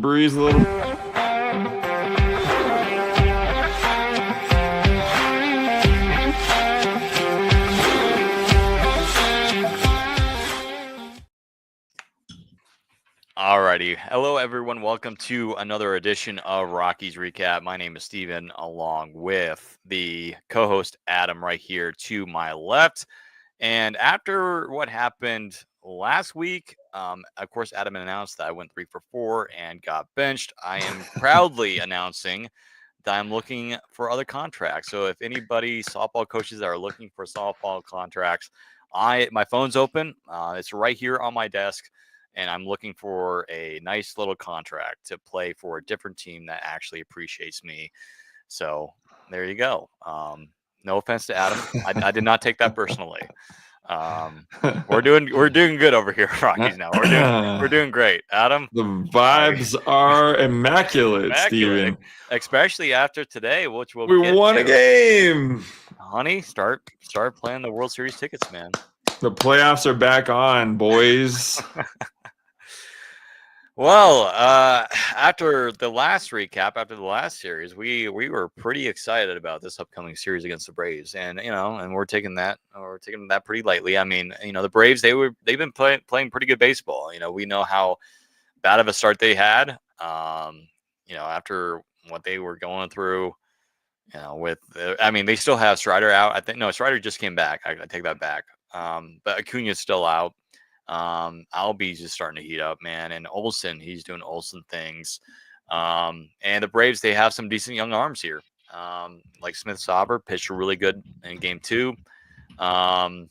breeze a little. Alrighty. Hello, everyone. Welcome to another edition of Rockies Recap. My name is Steven, along with the co-host Adam right here to my left. And after what happened last week, of course, Adam announced that I went 3 for 4 and got benched. I am proudly announcing that I'm looking for other contracts. So if anybody, softball coaches that are looking for softball contracts, my phone's open. It's right here on my desk. And I'm looking for a nice little contract to play for a different team that actually appreciates me. So there you go. No offense to Adam. I did not take that personally. We're doing good over here, Rockies. Now we're doing great. Adam, the vibes are immaculate, Steven. Especially after today, which we won a game. Honey, start playing the World Series tickets, man. The playoffs are back on, boys. Well, after the last recap, after the last series, we were pretty excited about this upcoming series against the Braves, and we're taking that pretty lightly. I mean, the Braves they've been playing pretty good baseball. We know how bad of a start they had. After what they were going through, they still have Strider out. I think no, Strider just came back. I take that back. But Acuna's still out. Albies is starting to heat up, man, and Olsen, he's doing Olsen things. And the Braves, they have some decent young arms here. Like Smith Sauber pitched really good in game 2. And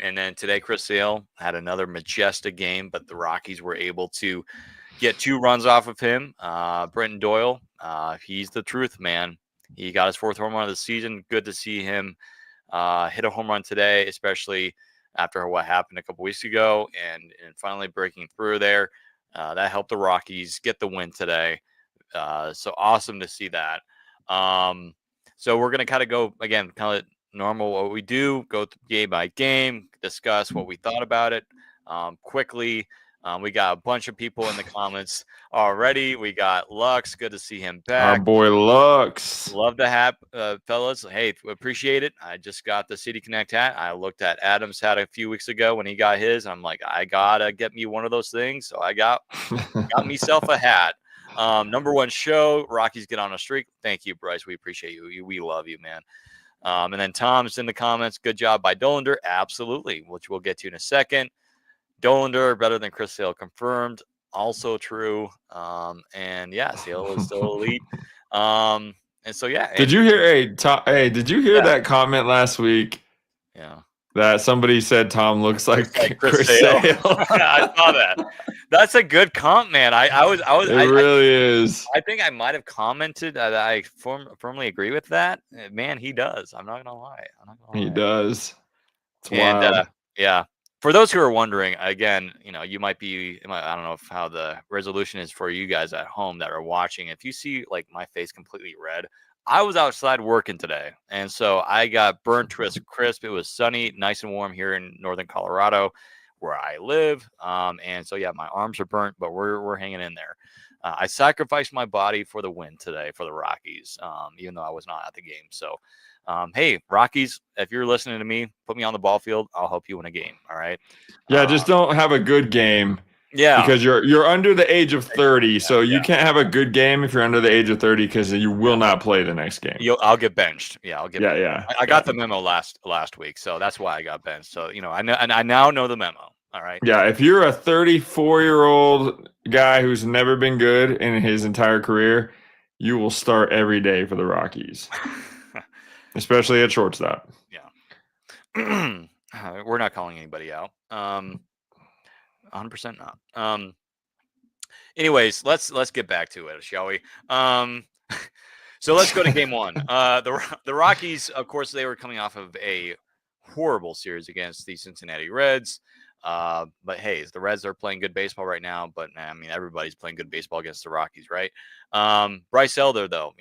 then today, Chris Sale had another majestic game, but the Rockies were able to get 2 runs off of him. Brenton Doyle, he's the truth, man. He got his 4th home run of the season. Good to see him hit a home run today, especially after what happened a couple weeks ago, and finally breaking through there. That helped the Rockies get the win today. So awesome to see that. So we're going to kind of go, again, kind of normal what we do, go game by game, discuss what we thought about it quickly. We got a bunch of people in the comments already. We got Lux. Good to see him back. Our boy Lux. Love to have fellas. Hey, appreciate it. I just got the City Connect hat. I looked at Adam's hat a few weeks ago when he got his. I'm like, I gotta get me one of those things. So I got myself a hat. Number 1 show. Rockies get on a streak. Thank you, Bryce. We appreciate you. We love you, man. And then Tom's in the comments. Good job by Dolander. Absolutely, which we'll get to in a second. Dolander better than Chris Sale, confirmed. Also true. And yeah, Sale is still elite. And so yeah. Did you hear did you hear that comment last week? Yeah. That somebody said Tom looks like Chris Sale. I saw that. That's a good comp, man. I really is. I think I might have commented that I firmly agree with that. Man, he does. I'm not gonna lie. He does. It's wild. wild. Yeah. For those who are wondering, again, you might be, I don't know how the resolution is for you guys at home that are watching. If you see like my face completely red, I was outside working today. And so I got burnt to a crisp. It was sunny, nice and warm here in northern Colorado where I live. And so, yeah, my arms are burnt, but we're hanging in there. I sacrificed my body for the win today for the Rockies, even though I was not at the game. So, hey, Rockies, if you're listening to me, put me on the ball field. I'll help you win a game. All right. Yeah, just don't have a good game. Yeah. Because you're under the age of 30, so you can't have a good game if you're under the age of 30 because you will not play the next game. I'll get benched. Yeah, I'll get benched. Yeah. I got the memo last week, so that's why I got benched. So, I know, and I now know the memo. All right. Yeah, if you're a 34-year-old guy who's never been good in his entire career, you will start every day for the Rockies. Especially at shortstop. Yeah. We're not calling anybody out. 100% not. Anyways, let's get back to it, shall we? So let's go to game 1. The Rockies, of course, they were coming off of a horrible series against the Cincinnati Reds. But hey, the Reds are playing good baseball right now. But I mean, everybody's playing good baseball against the Rockies, right? Bryce Elder, though,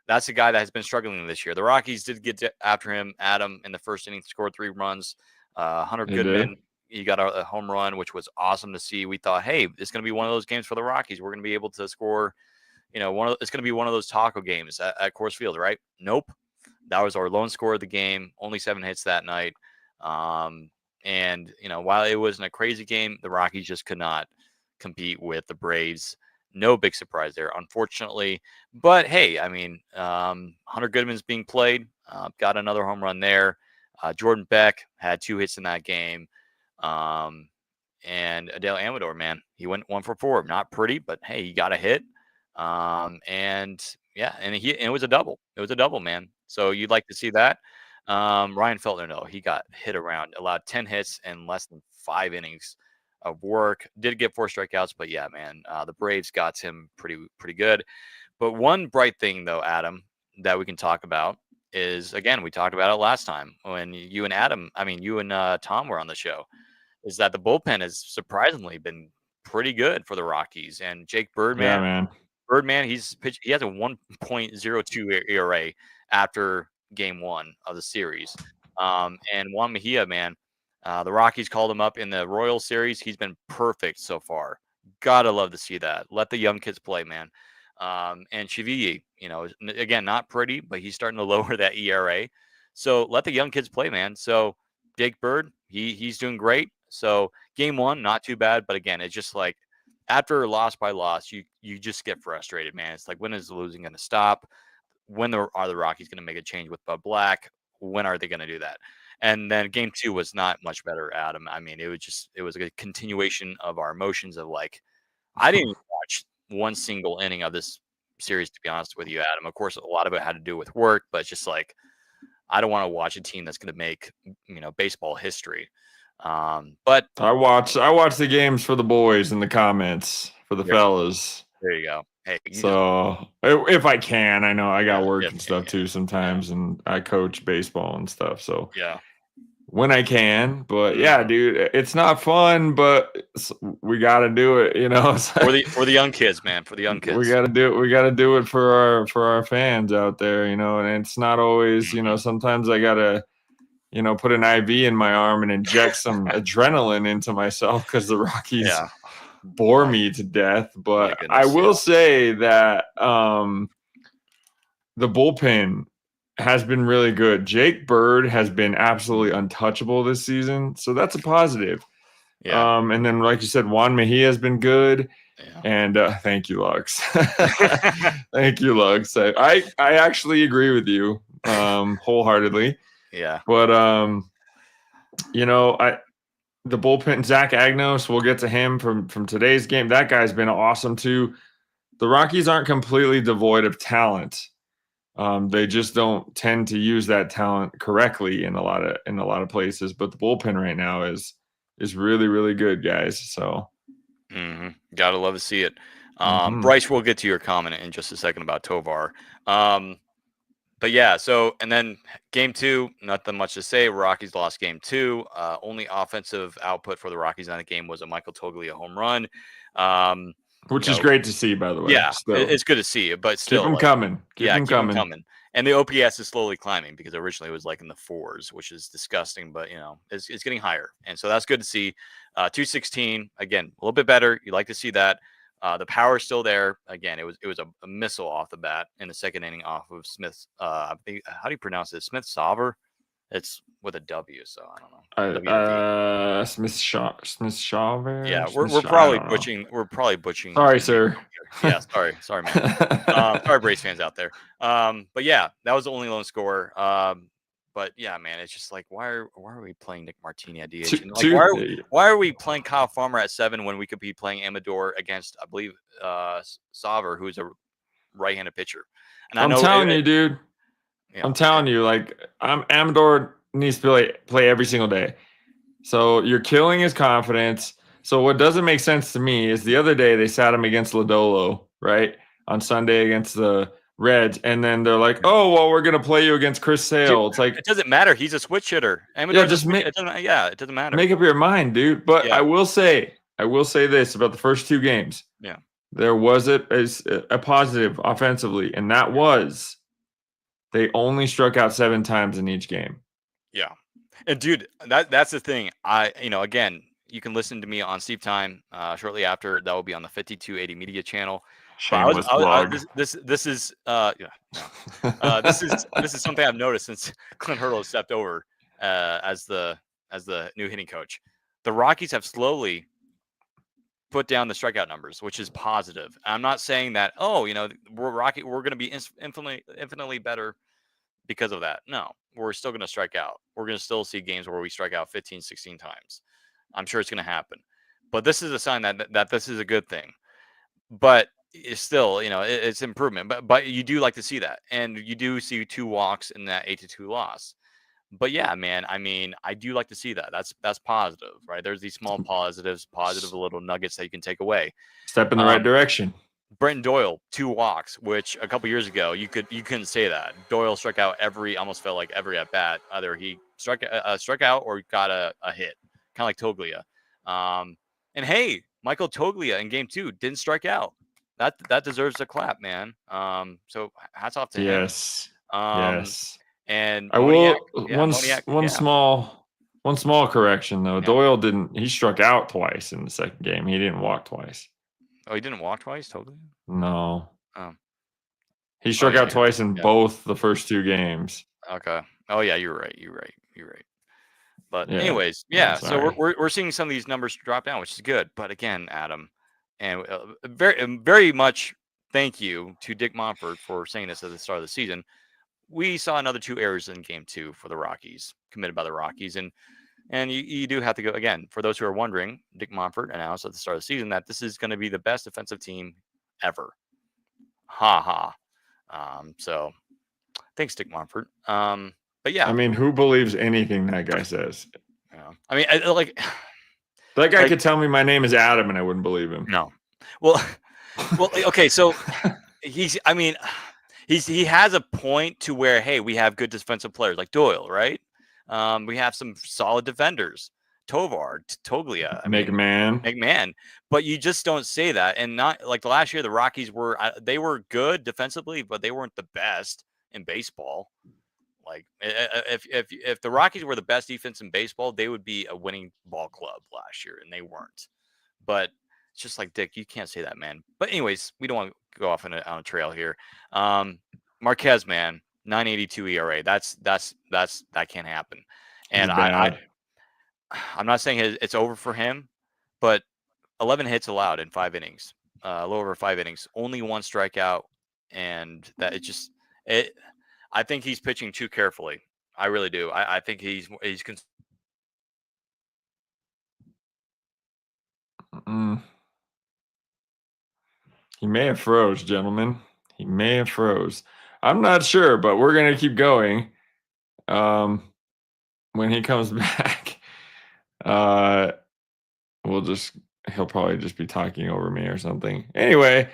that's a guy that has been struggling this year. The Rockies did get after him, Adam, in the first inning, scored 3 runs. Hunter Goodman he got a home run, which was awesome to see. We thought, hey, it's going to be one of those games for the Rockies. We're going to be able to score. It's going to be one of those taco games at Coors Field, right? Nope. That was our lone score of the game. Only 7 hits that night. And while it wasn't a crazy game, the Rockies just could not compete with the Braves. No big surprise there, unfortunately. But hey, I mean, Hunter Goodman's being played. Got another home run there. Jordan Beck had 2 hits in that game. And Adele Amador, man, he went 1 for 4. Not pretty, but hey, he got a hit. And yeah, and it was a double. It was a double, man. So you'd like to see that. Ryan Feltner, no, he got hit around, allowed 10 hits and less than 5 innings of work. Did get 4 strikeouts, but yeah, man, the Braves got him pretty good. But one bright thing, though, Adam, that we can talk about is, again, we talked about it last time when you and Tom were on the show, is that the bullpen has surprisingly been pretty good for the Rockies. And Jake Birdman, he has a 1.02 ERA after game 1 of the series. And Juan Mejia, man, the Rockies called him up in the Royals series. He's been perfect so far. Gotta love to see that. Let the young kids play, man. And Chiville, again, not pretty, but he's starting to lower that ERA. So let the young kids play, man. So Jake Bird, he's doing great. So game 1, not too bad, but again, it's just like after loss by loss, you just get frustrated, man. It's like, when is the losing going to stop? When are the Rockies going to make a change with Bud Black? When are they going to do that? And then game 2 was not much better, Adam. I mean, it was a continuation of our emotions of like, I didn't watch one single inning of this series, to be honest with you, Adam. Of course, a lot of it had to do with work, but it's just like, I don't want to watch a team that's going to make, baseball history. But I watch the games for the boys in the comments, for the fellas. There you go. Hey, so if I can, I know I got work and stuff too sometimes, and I coach baseball and stuff. So yeah, when I can, but yeah, dude, it's not fun, but we got to do it, for the young kids, man, for the young kids. We got to do it. We got to do it for our fans out there, and it's not always, sometimes I got to, put an IV in my arm and inject some adrenaline into myself because the Rockies bore me to death. But I will say that the bullpen has been really good. Jake Bird has been absolutely untouchable this season, so that's a positive. Yeah. And then, like you said, Juan Mejia has been good. Yeah. And thank you, Lux. Thank you, Lux. I actually agree with you wholeheartedly. Yeah. But the bullpen, Zach Agnos, we'll get to him from today's game. That guy's been awesome too. The Rockies aren't completely devoid of talent. They just don't tend to use that talent correctly in a lot of places. But the bullpen right now is really, really good, guys. So gotta love to see it. Bryce, we'll get to your comment in just a second about Tovar. But yeah, so and then game 2, nothing much to say. Rockies lost game 2. Only offensive output for the Rockies on the game was a Michael Toglia home run. Which is great to see, by the way. Yeah, it's good to see, but still. Keep them coming. Keep them coming. And the OPS is slowly climbing because originally it was like in the 4s, which is disgusting, but, it's getting higher. And so that's good to see. 216, again, a little bit better. You like to see that. The power is still there. Again, it was a missile off the bat in the second inning off of Smith. How do you pronounce it? Smith Sauver? It's with a W, so I don't know. Smith Sauver. Yeah, we're probably butchering. Sorry, sir. Yeah, sorry, man. Sorry, Braves fans out there. But yeah, that was the only lone score. But yeah, man, it's just like, why are we playing Nick Martini at DH? Why are we playing Kyle Farmer at 7 when we could be playing Amador against, I believe, Sauver, who's a right-handed pitcher? And I'm telling you, dude. I'm telling you, like, Amador needs to play every single day. So you're killing his confidence. So what doesn't make sense to me is the other day they sat him against Lodolo, right, on Sunday against the Reds, and then they're like, "Oh, well, we're gonna play you against Chris Sale." It's like, it doesn't matter. He's a switch hitter. Amador, it doesn't matter. Make up your mind, dude. But I will say this about the first 2 games. Yeah, there was a positive offensively, and that was they only struck out 7 times in each game. Yeah. And dude, that's the thing. Again, you can listen to me on Steve Time shortly after. That will be on the 5280 Media channel. But Shameless plug. this is yeah, no. This is something I've noticed since Clint Hurdle has stepped over as the new hitting coach. The Rockies have slowly put down the strikeout numbers, which is positive. I'm not saying that we're going to be infinitely better because of that. No, we're still going to strike out. We're going to still see games where we strike out 15, 16 times. I'm sure it's going to happen. But this is a sign that this is a good thing. But it's still, it's improvement. But you do like to see that. And you do see 2 walks in that 8-2 loss. But yeah, man, I mean, I do like to see that. That's positive, right? There's these small positives, positive little nuggets that you can take away. Step in the right direction. Brenton Doyle, 2 walks, which a couple years ago you couldn't say that. Doyle struck out almost felt like every at bat. Either he struck out or got a hit, kind of like Toglia. And hey, Michael Toglia in Game 2 didn't strike out. That deserves a clap, man. So hats off to him. Yes. Um, Yes. and I Moniak, will Moniak, one small correction though. Yeah. Doyle he struck out twice in the second game. He didn't walk twice. Oh, he didn't walk twice, Toglia? No. Oh. He struck Yeah, out twice in both the first 2 games. Okay. Oh yeah, you're right. But anyways, yeah. So we're seeing some of these numbers drop down, which is good. But again, Adam, and very much thank you to Dick Monfort for saying this at the start of the season. We saw another 2 errors in Game 2 for the Rockies, committed by the Rockies, and you do have to go again. For those who are wondering, Dick Monfort announced at the start of the season that this is going to be the best defensive team ever. Ha ha. So thanks, Dick Monfort. But yeah, I mean, who believes anything that guy says? Yeah. I mean, that guy could tell me my name is Adam and I wouldn't believe him. No. Well, okay. So he has a point to where, hey, we have good defensive players like Doyle, right? We have some solid defenders, Tovar, Toglia, McMahon, but you just don't say that. And not like the last year, the Rockies they were good defensively, but they weren't the best in baseball. Like if the Rockies were the best defense in baseball, they would be a winning ball club last year, and they weren't. But it's just like, Dick, you can't say that, man. But anyways, we don't want to go off on a trail here. Marquez, man, 9.82 ERA. That can't happen. And I'm not saying it's over for him, but 11 hits allowed in 5 innings, a little over 5 innings, only 1 strikeout, and that I think he's pitching too carefully. I really do. I think he's He may have froze, gentlemen. He may have froze. I'm not sure, but we're going to keep going. When he comes back, he'll probably just be talking over me or something. Anyway,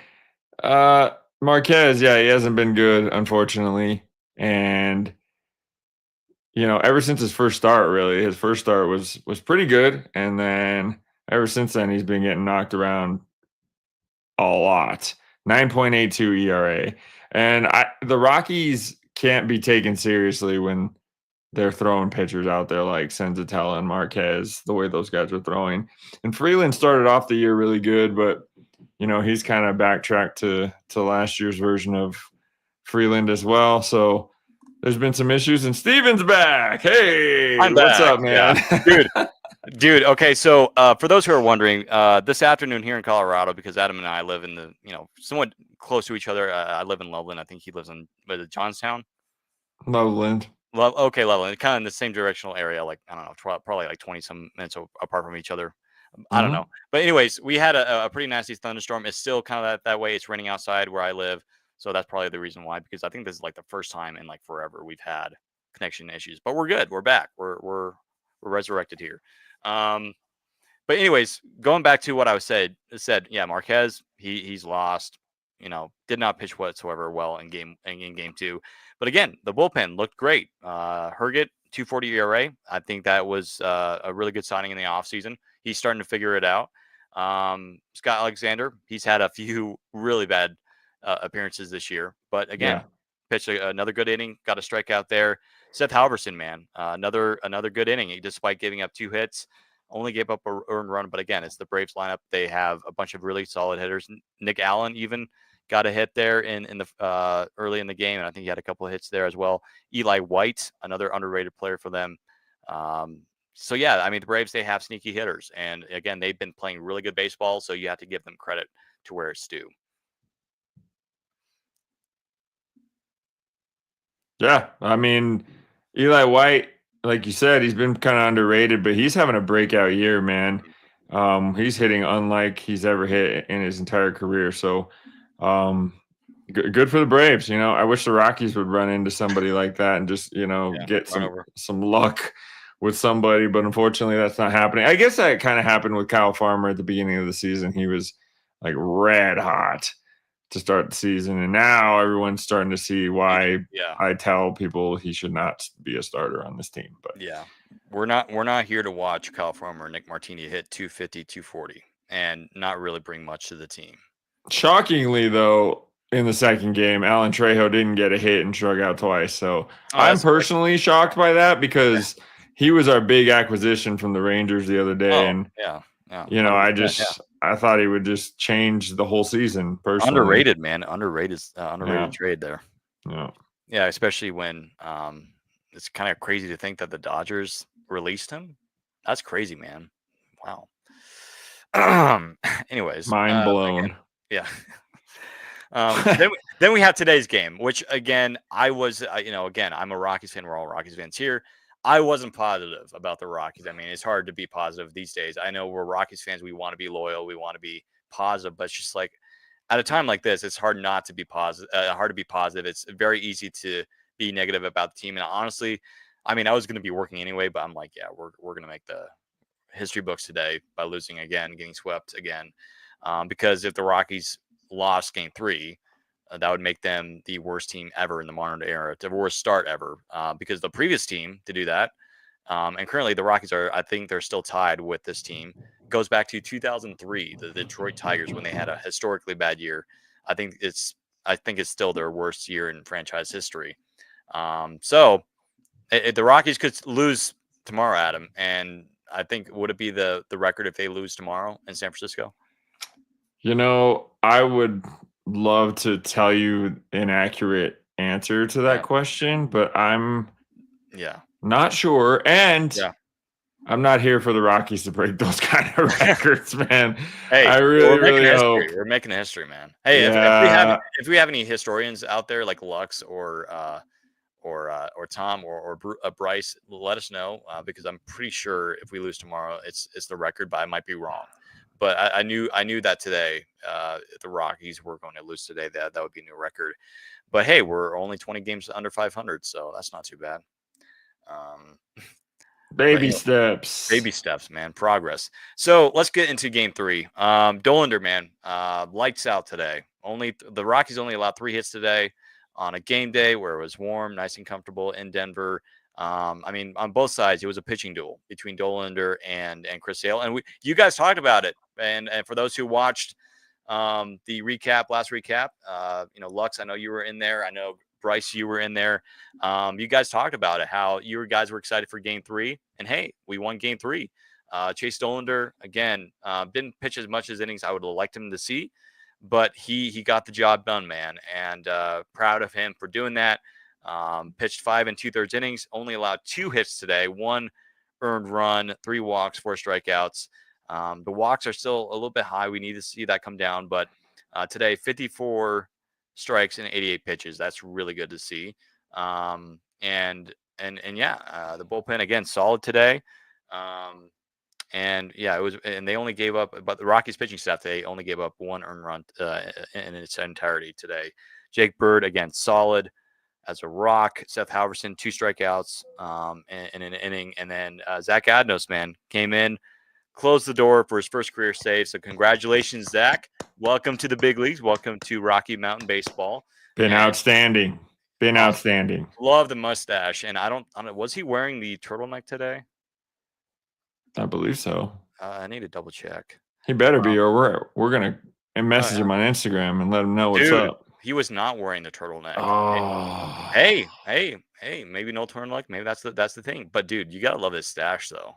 Marquez, he hasn't been good, unfortunately. And, ever since his first start, really, his first start was pretty good. And then ever since then, he's been getting knocked around a lot. 9.82 ERA. And the Rockies can't be taken seriously when they're throwing pitchers out there like Senzatella and Marquez, the way those guys are throwing. And Freeland started off the year really good, but he's kind of backtracked to last year's version of Freeland as well. So there's been some issues, and Steven's back. Hey, what's up, man? Yeah. Dude. Okay. So for those who are wondering, this afternoon here in Colorado, because Adam and I live in the, somewhat close to each other. I live in Loveland. I think he lives in Johnstown. Loveland. Loveland, kind of in the same directional area, like, I don't know, probably like 20 some minutes apart from each other. I don't know. But anyways, we had a pretty nasty thunderstorm. It's still kind of that way. It's raining outside where I live. So that's probably the reason why, because I think this is like the first time in like forever we've had connection issues. But we're good. We're back. We're resurrected here. But anyways, going back to what I said, yeah, Marquez, he's lost. Did not pitch whatsoever well in game 2. But again, the bullpen looked great. Herget, 2.40 ERA. I think that was a really good signing in the offseason. He's starting to figure it out. Scott Alexander, he's had a few really bad appearances this year. But again, pitched another good inning, got a strikeout there. Seth Halverson, man, another good inning. Despite giving up 2 hits, only gave up a earned run. But again, it's the Braves lineup. They have a bunch of really solid hitters. Nick Allen even got a hit there in the early in the game, and I think he had a couple of hits there as well. Eli White, another underrated player for them. So yeah, I mean the Braves, they have sneaky hitters, and again they've been playing really good baseball. So you have to give them credit to where it's due. Yeah, I mean Eli White, like you said, he's been kind of underrated, but he's having a breakout year, man. He's hitting unlike he's ever hit in his entire career. So, good for the Braves. You know, I wish the Rockies would run into somebody like that and just get some luck with somebody, but unfortunately, that's not happening. I guess that kind of happened with Kyle Farmer at the beginning of the season. He was like red hot to start the season, and now everyone's starting to see why I tell people he should not be a starter on this team. But yeah, we're not here to watch Kyle Farmer or Nick Martini hit 250, 240 and not really bring much to the team. Shockingly, though, in the second game, Alan Trejo didn't get a hit and struck out twice. So I'm personally shocked by that because he was our big acquisition from the Rangers the other day, and I thought he would just change the whole season. Personally, underrated, man, underrated trade there. Yeah, especially when it's kind of crazy to think that the Dodgers released him. That's crazy, man. Wow. Anyways, mind blown. Then we have today's game, which again, I was, again, I'm a Rockies fan. We're all Rockies fans here. I wasn't positive about the Rockies. I mean, it's hard to be positive these days. I know we're Rockies fans. We want to be loyal. We want to be positive, but it's just like at a time like this, it's hard not to be positive, hard to be positive. It's very easy to be negative about the team. And honestly, I mean, I was going to be working anyway, but I'm like, yeah, we're going to make the history books today by losing again, getting swept again. Because if the Rockies lost game 3, that would make them the worst team ever in the modern era, the worst start ever. Because the previous team to do that, and currently the Rockies I think they're still tied with this team. It goes back to 2003, the Detroit Tigers, when they had a historically bad year. I think it's still their worst year in franchise history. So the Rockies could lose tomorrow, Adam, and I think would it be the record if they lose tomorrow in San Francisco? I would love to tell you an accurate answer to that question, but I'm not sure. And I'm not here for the Rockies to break those kind of records, man. Hey, I really hope we're making history, man. Hey, if we have any historians out there like Lux or Tom or Bryce, let us know because I'm pretty sure if we lose tomorrow, it's the record, but I might be wrong. But I knew that today, if the Rockies were going to lose today, that would be a new record. But hey, we're only 20 games under 500, so that's not too bad. Baby steps, man. Progress. So let's get into game 3. Dollander, man, lights out today. The Rockies only allowed 3 hits today on a game day where it was warm, nice and comfortable in Denver. I mean, on both sides, it was a pitching duel between Dollander and Chris Sale. And you guys talked about it. And for those who watched the last recap, Lux, I know you were in there. I know Bryce, you were in there. You guys talked about it, how you guys were excited for game 3. And hey, we won game 3. Chase Dollander, again, didn't pitch as much as innings I would have liked him to see, but he got the job done, man. And proud of him for doing that. Pitched 5 2/3 innings, only allowed 2 hits today, 1 earned run, 3 walks, 4 strikeouts. The walks are still a little bit high. We need to see that come down. But today, 54 strikes and 88 pitches. That's really good to see. The bullpen again solid today. It was, and they only gave up, but the Rockies pitching staff, they only gave up 1 earned run in its entirety today. Jake Bird again solid as a rock. Seth Halverson 2 strikeouts in an inning, and then Zach Adnos, man, came in, closed the door for his first career save. So congratulations, Zach. Welcome to the big leagues. Welcome to Rocky Mountain Baseball. Outstanding. Outstanding. Love the mustache. And I don't know, was he wearing the turtleneck today? I believe so. I need to double check. He better be, or we're gonna message him on Instagram and let him know what's up. He was not wearing the turtleneck. Oh. Hey, maybe no turtleneck. Maybe that's the thing. But dude, you gotta love his stash though.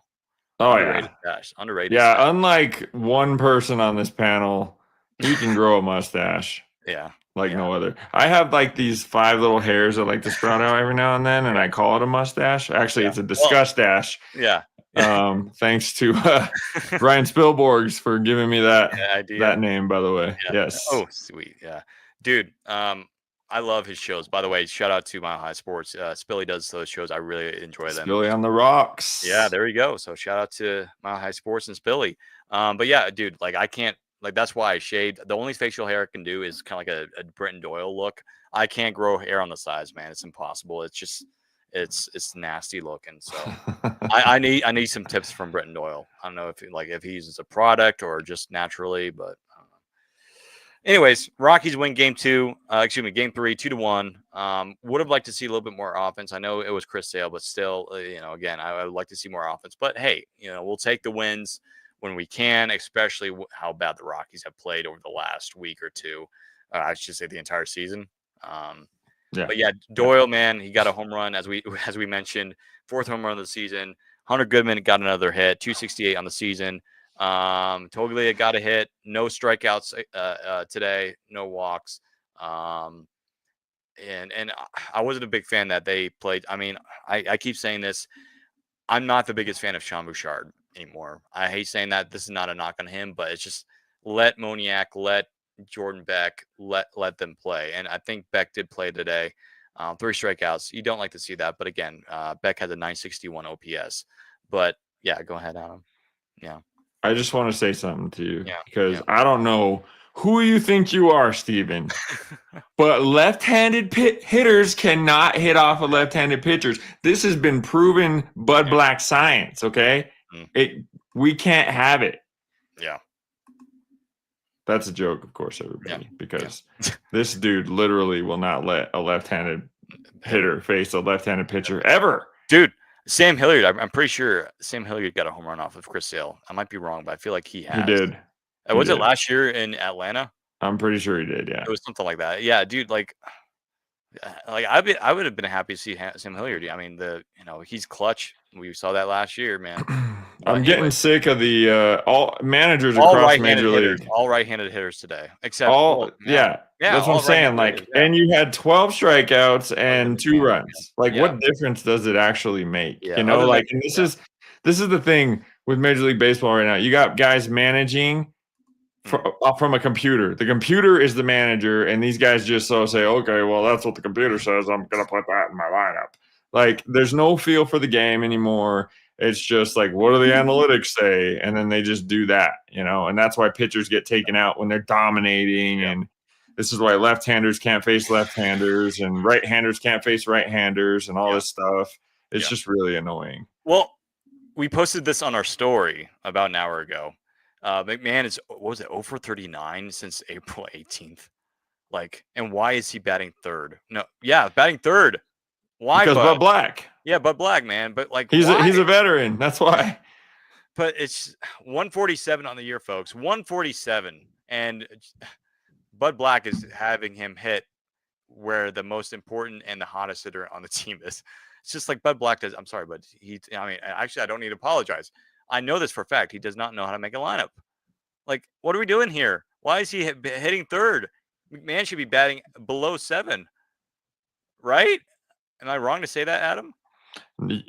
Oh Underrated yeah. stash. Underrated stash. Yeah, unlike one person on this panel, he can grow a mustache Yeah. like Yeah. no other. I have like these 5 little hairs that like to sprout out every now and then, and Yeah. I call it a mustache. Actually, Yeah. it's a Well, disgust dash. yeah. Yeah. Thanks to Ryan Spielborgs for giving me that idea. name, by the way. Yeah. Yes. Oh, sweet. Yeah. Dude, I love his shows. By the way, shout out to Mile High Sports. Spilly does those shows. I really enjoy them. Billy on the rocks. Yeah, there you go. So shout out to Mile High Sports and Spilly. But yeah, dude, like I can't like that's why I shade. The only facial hair I can do is kind of like a Britton Doyle look. I can't grow hair on the sides, man. It's impossible. It's just it's nasty looking. So I need some tips from Britton Doyle. I don't know if he uses a product or just naturally, but I don't know. Anyways, Rockies win game 2. Game 3, 2-1. Would have liked to see a little bit more offense. I know it was Chris Sale, but still, again, I would like to see more offense. But hey, we'll take the wins when we can, especially how bad the Rockies have played over the last week or two. I should say the entire season. Yeah. But yeah, Doyle, man, he got a home run as we mentioned, 4th home run of the season. Hunter Goodman got another hit, 268 on the season. Toglia got a hit, no strikeouts today, no walks. And I wasn't a big fan that they played. I mean, I keep saying this. I'm not the biggest fan of Sean Bouchard anymore. I hate saying that. This is not a knock on him, but it's just let Moniak, let Jordan Beck, let them play. And I think Beck did play today. 3 strikeouts. You don't like to see that, but again, Beck has a 961 OPS. But yeah, go ahead, Adam. Yeah. I just want to say something to you because Yeah. I don't know who you think you are, Steven, but left-handed hitters cannot hit off of left-handed pitchers. This has been proven Bud Black science, okay? We can't have it. Yeah. That's a joke, of course, everybody, because this dude literally will not let a left-handed hitter face a left-handed pitcher ever. Dude, Sam Hilliard, I'm pretty sure Sam Hilliard got a home run off of Chris Sale. I might be wrong, but I feel like he has. He did. Was it last year in Atlanta? I'm pretty sure he did, yeah. It was something like that. Yeah, dude, like I would have been happy to see Sam Hilliard. I mean, he's clutch. We saw that last year, man. I'm getting sick of the all managers across Major League. All right-handed hitters today, except that's what I'm saying. Like, and you had 12 strikeouts and 2 runs. Like, what difference does it actually make? Yeah, and this is the thing with Major League Baseball right now. You got guys managing from a computer. The computer is the manager, and these guys just say, okay, well, that's what the computer says. I'm gonna put that in my lineup. Like, there's no feel for the game anymore. It's just like, what do the analytics say? And then they just do that, and that's why pitchers get taken out when they're dominating. Yeah. And this is why left-handers can't face left-handers and right-handers can't face right-handers and all this stuff. It's just really annoying. Well, we posted this on our story about an hour ago. McMahon is, 0 for 39 since April 18th. Like, and why is he batting third? No, batting third. Why? Because Bud Black. Yeah, Bud Black, man. But like, he's a veteran. That's why. But it's 147 on the year, folks. 147, and Bud Black is having him hit where the most important and the hottest hitter on the team is. It's just like Bud Black does. I'm sorry, but I don't need to apologize. I know this for a fact. He does not know how to make a lineup. Like, what are we doing here? Why is he hitting third? McMahon should be batting below 7, right? Am I wrong to say that, Adam?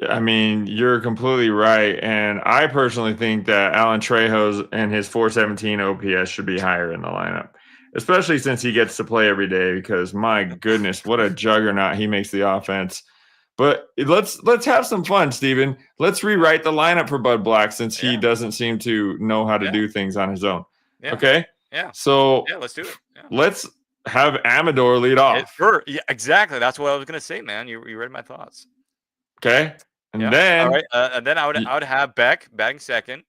I mean, you're completely right. And I personally think that Alan Trejo's and his 417 OPS should be higher in the lineup, especially since he gets to play every day because, my goodness, what a juggernaut he makes the offense. But let's have some fun, Steven. Let's rewrite the lineup for Bud Black since he doesn't seem to know how to do things on his own. Yeah. Okay? Yeah. So let's do it. Yeah. Let's have Amador lead off. Yeah, exactly. That's what I was going to say, man. You read my thoughts. Okay. And then all right. And then I would have Beck batting second.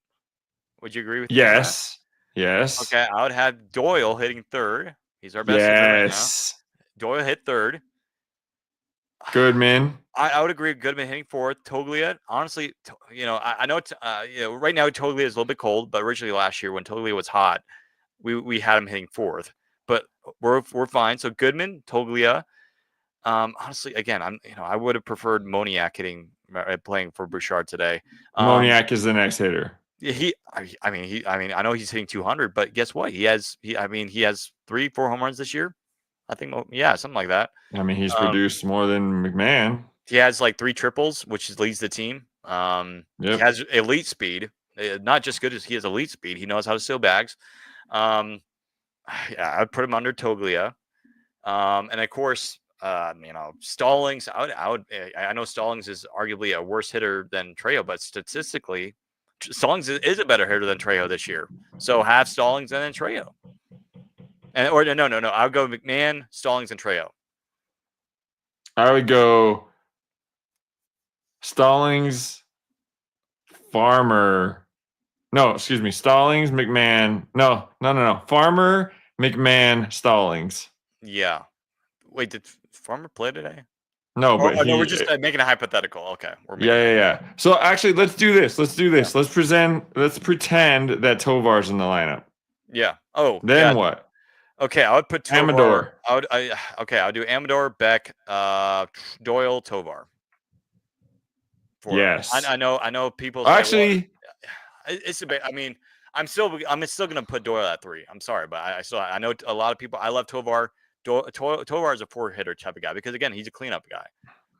Would you agree with Yes. that? Yes. Okay. I would have Doyle hitting third. He's our best hitter right now. Doyle hit third. Goodman. I would agree. Goodman hitting fourth. Toglia, honestly, I know right now Toglia is a little bit cold, but originally last year when Toglia was hot, we had him hitting fourth. But we're fine. So Goodman, Toglia. Honestly, again, I would have preferred Moniak playing for Bouchard today. Moniak is the next hitter. I know he's hitting 200, but guess what? He has 3-4 home runs this year. I think, something like that. I mean, he's produced more than McMahon. He has like 3 triples, which leads the team. He has elite speed, not just good as he has elite speed. He knows how to steal bags. I'd put him under Toglia, and of course, Stallings. I know Stallings is arguably a worse hitter than Trejo, but statistically, Stallings is a better hitter than Trejo this year. So have Stallings and then Trejo. No. I'll go McMahon, Stallings, and Trejo. I would go Stallings, Farmer. No, excuse me. Stallings, McMahon. No. Farmer, McMahon, Stallings. Yeah. Wait, did Farmer play today? No, but we're just making a hypothetical. Okay. Yeah. So actually, let's do this. Yeah. Let's pretend that Tovar's in the lineup. Yeah. Oh. Then what? Okay, I would put Tovar. Amador. I'll do Amador, Beck, Doyle, Tovar. Yes. I know people actually it's a bit. I mean, I'm still going to put Doyle at 3. I'm sorry, but I know a lot of people. I love Tovar. Tovar is a 4-hitter type of guy because again, he's a cleanup guy.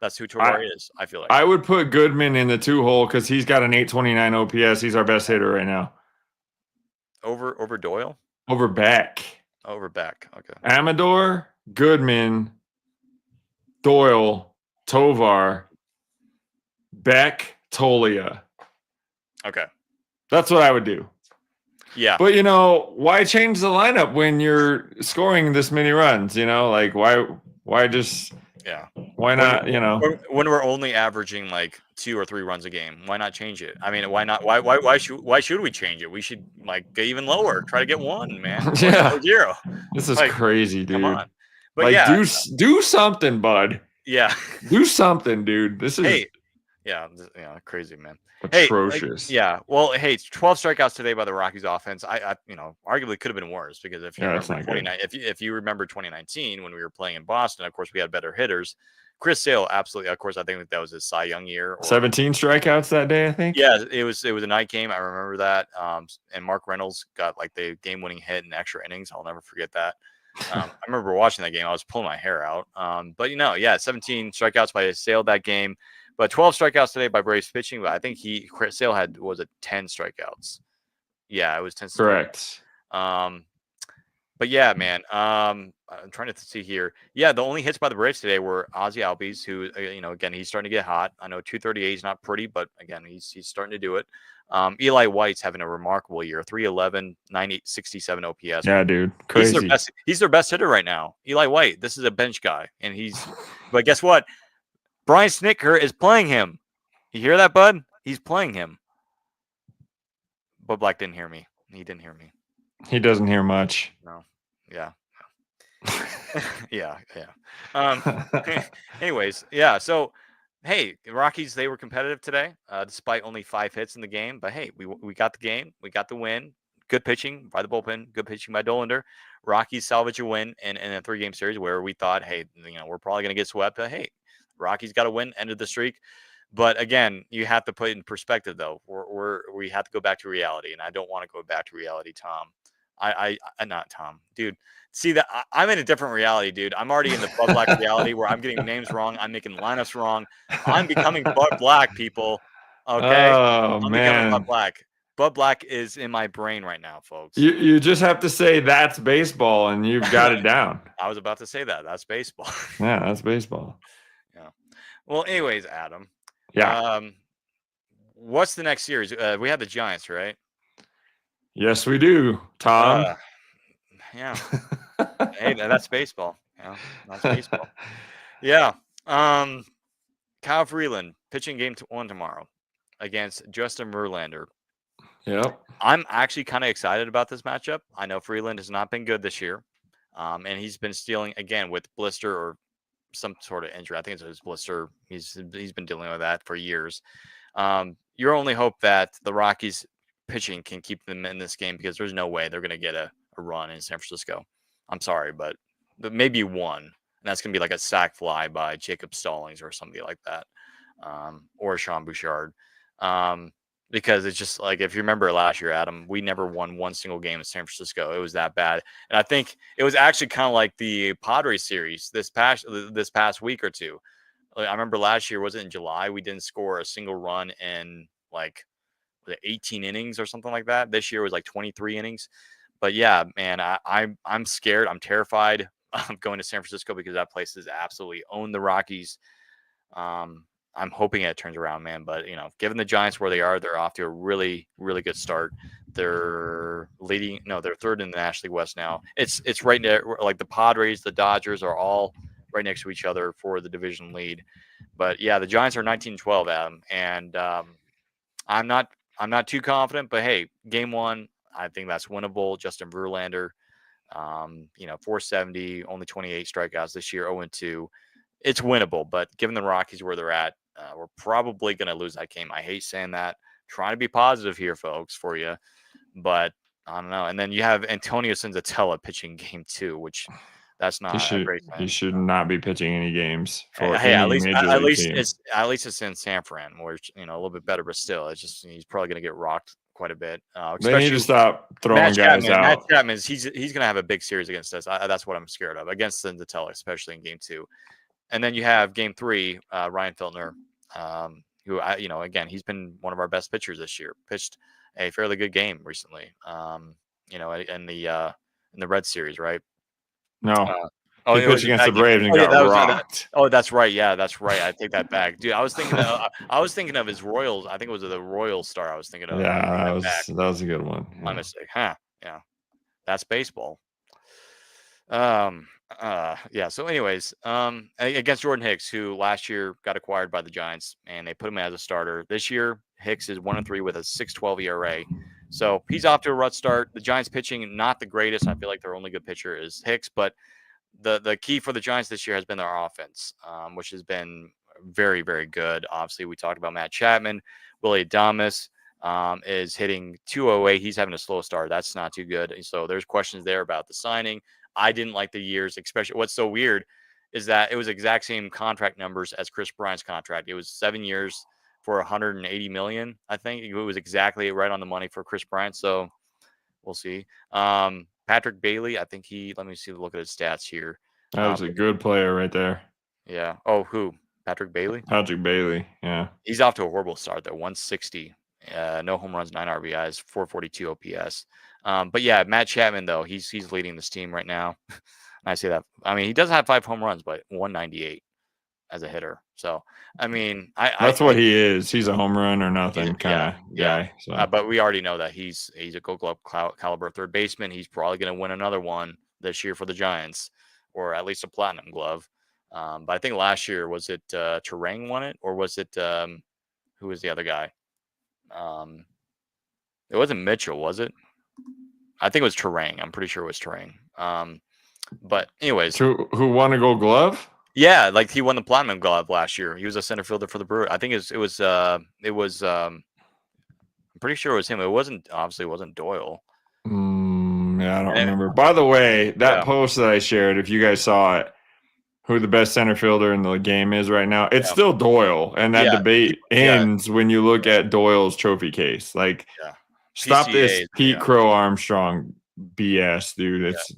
That's who Tovar is. I feel like I would put Goodman in the 2-hole because he's got an 829 OPS. He's our best hitter right now. Over Doyle. Over Beck. Over Beck. Okay. Amador, Goodman, Doyle, Tovar, Beck, Tolia. Okay. That's what I would do. Yeah. But, why change the lineup when you're scoring this many runs? Like why just why not, when we're only averaging like 2 or 3 runs a game, why not change it? I mean, why not? Why should we change it? We should get even lower. Try to get 1, man. Or 0. This is crazy, dude. Come on. But do something, bud. Yeah. Do something, dude. This is crazy, man. Atrocious. Well, 12 strikeouts today by the Rockies offense. I arguably could have been worse because if you remember 2019 when we were playing in Boston, of course we had better hitters. Chris Sale, absolutely. Of course, I think that was his Cy Young year. 17 strikeouts that day, I think. Yeah, it was a night game. I remember that. And Mark Reynolds got like the game-winning hit in extra innings. I'll never forget that. I remember watching that game. I was pulling my hair out. But 17 strikeouts by Sale that game. But 12 strikeouts today by Braves pitching. But I think Chris Sale had 10 strikeouts. Yeah, it was 10. Correct. But yeah, man. I'm trying to see here. Yeah, the only hits by the Braves today were Ozzy Albies, who again he's starting to get hot. I know 238 is not pretty, but again he's starting to do it. Eli White's having a remarkable year. 311, 967 OPS. Yeah, dude, crazy. He's their best hitter right now. Eli White. This is a bench guy, and but guess what? Brian Snitker is playing him. You hear that, bud? He's playing him. Bud Black didn't hear me. He didn't hear me. He doesn't hear much. No. Yeah. yeah. Anyways, yeah. So, hey, Rockies, they were competitive today, despite only 5 hits in the game. But hey, we got the game. We got the win. Good pitching by the bullpen. Good pitching by Dollander. Rockies salvage a win in a 3-game series where we thought, hey, we're probably going to get swept. But hey, Rockies got a win, ended the streak. But again, you have to put it in perspective, though. We have to go back to reality, and I don't want to go back to reality, Tom. I not Tom, dude. See that I'm in a different reality, dude. I'm already in the Bud Black reality where I'm getting names wrong. I'm making lineups wrong. I'm becoming Bud Black, people. Okay, I'm becoming Bud Black. Bud Black is in my brain right now, folks. You just have to say that's baseball, and you've got it down. I was about to say that. That's baseball. Yeah, that's baseball. Yeah. Well, anyways, Adam. Yeah. What's the next series? We have the Giants, right? Yes, we do, Tom. Yeah. Hey, that's baseball. Yeah, that's baseball. Yeah. Kyle Freeland pitching game 1 tomorrow against Justin Verlander. Yep. I'm actually kind of excited about this matchup. I know Freeland has not been good this year, and he's been stealing again with blister or some sort of injury. I think it's his blister. He's been dealing with that for years. Your only hope that the Rockies pitching can keep them in this game because there's no way they're going to get a run in San Francisco. I'm sorry, but maybe one, and that's gonna be like a sack fly by Jacob Stallings or somebody like that, or Sean Bouchard. Because it's just like if you remember last year, Adam, we never won one single game in San Francisco. It was that bad, and I think it was actually kind of like the Padres series this past week or two. Like, I remember last year, was it in July? We didn't score a single run in like 18 innings or something like that. This year was like 23 innings. But yeah, man, I'm scared. I'm terrified of going to San Francisco because that place has absolutely owned the Rockies. Um, I'm hoping it turns around, man. But given the Giants where they are, they're off to a really, really good start. They're leading. No, they're third in the National League West now. It's right there. Like the Padres, the Dodgers are all right next to each other for the division lead. But yeah, the Giants are 19-12, Adam, and I'm not I'm not too confident. But hey, game one, I think that's winnable. Justin Verlander, 470, only 28 strikeouts this year, 0-2. It's winnable, but given the Rockies where they're at, we're probably going to lose that game. I hate saying that. Trying to be positive here, folks, for you, but I don't know. And then you have Antonio Senzatella pitching game two, which that's He not a should great he sign. should not be pitching any games for Hey, any major league team. at least it's in San Fran, where it's, a little bit better, but still, it's just he's probably going to get rocked quite a bit. They need to Especially stop throwing guys Matt out. Chapman, he's going to have a big series against us. That's what I'm scared of against Senzatella, especially in game two. And then you have game three, Ryan Feltner, who again, he's been one of our best pitchers this year. Pitched a fairly good game recently. In the Red Series, right? No, Uh, he it was pitched a against bad the game. Braves and Oh yeah, got that was that. rocked. Oh, that's right. Yeah, that's right. I take that back, dude. I was thinking of his Royals. I think it was the Royal Star. I was thinking of. I Yeah, take that that was back. that was a good one. My Yeah. mistake. Huh? Yeah, that's baseball. Yeah. So, anyways, against Jordan Hicks, who last year got acquired by the Giants, and they put him as a starter. This year, Hicks is 1-3 with a 6.12 ERA. So he's off to a rut start. The Giants pitching not the greatest. I feel like their only good pitcher is Hicks, but the key for the Giants this year has been their offense, which has been very, very good. Obviously, we talked about Matt Chapman. Willie Adames is hitting 208. He's having a slow start. That's not too good. And so there's questions there about the signing. I didn't like the years, especially what's so weird is that it was exact same contract numbers as Chris Bryant's contract. It was 7 years for 180 million. I think it was exactly right on the money for Chris Bryant. So we'll see. Patrick Bailey, I think let me see, look at his stats here. That was a good player right there. Yeah. Oh, who? Patrick Bailey? Patrick Bailey. Yeah. He's off to a horrible start though. 160, no home runs, 9 RBIs, 442 OPS. But yeah, Matt Chapman though, he's leading this team right now. I say that. I mean, he does have 5 home runs, but 198 as a hitter. So, I mean, That's what he is. He's a home run or nothing kind of guy. So. But we already know that he's a Gold Glove caliber third baseman. He's probably going to win another one this year for the Giants, or at least a Platinum Glove. But I think last year, was it Terang won it, or was it who was the other guy? It wasn't Mitchell, was it? I think it was Terang. I'm pretty sure it was Terang. But anyways, who won a Gold Glove? Yeah, like he won the Platinum Glove last year. He was a center fielder for the Brewers. I think it was. I'm pretty sure it was him. Obviously it wasn't Doyle. Yeah, I don't remember. By the way, that post that I shared, if you guys saw it, who the best center fielder in the game is right now, it's still Doyle, and that debate ends when you look at Doyle's trophy case. Like, stop this Pete Crow Armstrong BS, dude. It's